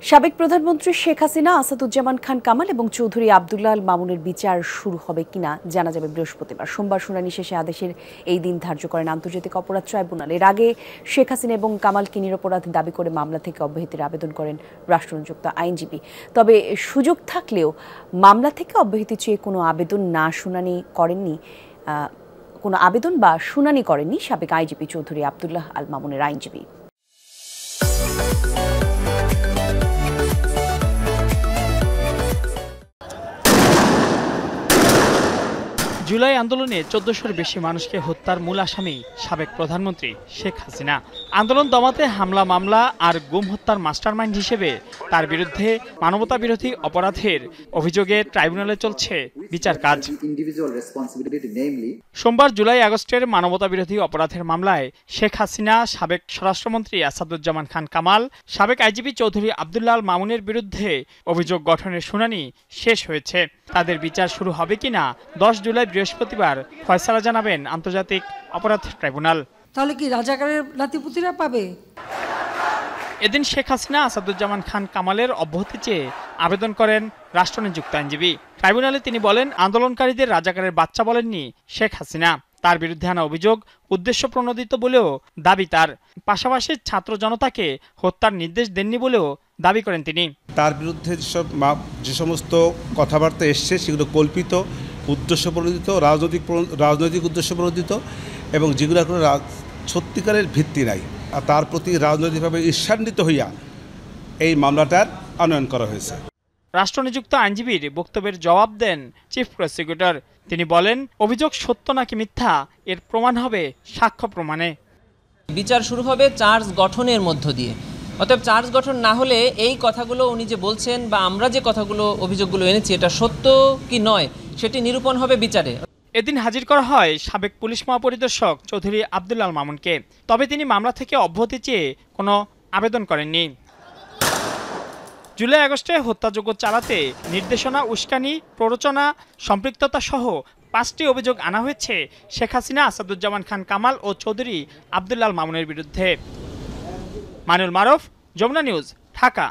সাবেক প্রধানমন্ত্রী শেখ হাসিনা, আসাদুজ্জামান খান কামাল এবং চৌধুরী আব্দুল্লাহ আল মামুনের বিচার শুরু হবে কিনা জানা যাবে বৃহস্পতিবার। সোমবার শুনানি শেষে আদেশের এই দিন ধার্য করেন আন্তর্জাতিক অপরাধ ট্রাইব্যুনাল। এর আগে শেখ হাসিনা এবং কামালকে নিরপরাধ দাবি করে মামলা থেকে অব্যাহতির আবেদন করেন রাষ্ট্রনিযুক্ত আইনজীবী। তবে সুযোগ থাকলেও মামলা থেকে অব্যাহতি চেয়ে কোনো আবেদন করেননি সাবেক আইনজীবী চৌধুরী আব্দুল্লাহ আল মামুনের আইনজীবী। জুলাই আন্দোলনে ১৪০০-র বেশি মানুষকে হত্যার মূল আসামি সাবেক প্রধানমন্ত্রী শেখ হাসিনা। আন্দোলন দমাতে হামলা, মামলা আর গুম হত্যার মাস্টারমাইন্ড হিসেবে তার বিরুদ্ধে মানবতাবিরোধী অপরাধের অভিযোগে ট্রাইব্যুনালে চলছে বিচার কাজ। সোমবার জুলাই-আগস্টের মানবতাবিরোধী অপরাধের মামলায় শেখ হাসিনা, সাবেক স্বরাষ্ট্রমন্ত্রী আসাদুজ্জামান খান কামাল, সাবেক আইনজীবী চৌধুরী আব্দুল্লাহ আল মামুনের বিরুদ্ধে অভিযোগ গঠনের শুনানি শেষ হয়েছে। তাদের বিচার শুরু হবে কিনা ১০ জুলাই বৃহস্পতিবার ফয়সালা জানাবেন আন্তর্জাতিক অপরাধ ট্রাইব্যুনাল। তাহলে কি রাজাকারের নাতিপুতিরা পাবে? এদিন শেখ হাসিনা, আসাদুজ্জামান খান কামালের অব্যাহতি চেয়ে আবেদন করেন রাষ্ট্রনিযুক্ত আইনজীবী। ট্রাইব্যুনালে তিনি বলেন, আন্দোলনকারীদের রাজাকারের বাচ্চা বলেননি শেখ হাসিনা। তার বিরুদ্ধে আনা অভিযোগ উদ্দেশ্য প্রণোদিত বলেও দাবি তার। পাশাপাশি ছাত্র জনতাকে হত্যার নির্দেশ দেননি বলেও দাবি করেন তিনি। তার বিরুদ্ধে যে সমস্ত কথাবার্তা এসছে সেগুলো কল্পিত, উদ্দেশ্য প্রণোদিত, রাজনৈতিক উদ্দেশ্য প্রণোদিত এবং যেগুলো কোনো সত্যিকারের ভিত্তি নাই। আর তার প্রতি রাজনৈতিকভাবে ঈর্ষান্বিত হইয়া এই মামলাটার আনয়ন করা হয়েছে। রাষ্ট্রনিযুক্ত আইনজীবীর বক্তব্যের জবাব দেন চিফ প্রসিকিউটর। তিনি বলেন, অভিযোগ সত্য নাকি মিথ্যা এর প্রমাণ হবে সাক্ষ্য প্রমাণে। বিচার শুরু হবে চার্জ গঠনের মধ্য দিয়ে। অতএব চার্জ গঠন না হলে এই কথাগুলো উনি যে বলছেন বা আমরা যে কথাগুলো অভিযোগগুলো এনেছি এটা সত্য কি নয় সেটি নিরূপণ হবে বিচারে। এদিন হাজির করা হয় সাবেক পুলিশ মহাপরিদর্শক চৌধুরী আব্দুল্লাহ আল মামুনকে। তবে তিনি মামলা থেকে অব্যাহতি চেয়ে কোনো আবেদন করেননি। জুলাই-আগস্টে হত্যাযজ্ঞ চালাতে নির্দেশনা, উস্কানি, প্ররোচনা, সম্পৃক্ততা সহ ৫টি অভিযোগ আনা হয়েছে শেখ হাসিনা, আসাদুজ্জামান খান কামাল ও চৌধুরী আব্দুল্লাহ আল মামুনের বিরুদ্ধে। মাইনুল মারুফ, যমুনা নিউজ, ঢাকা।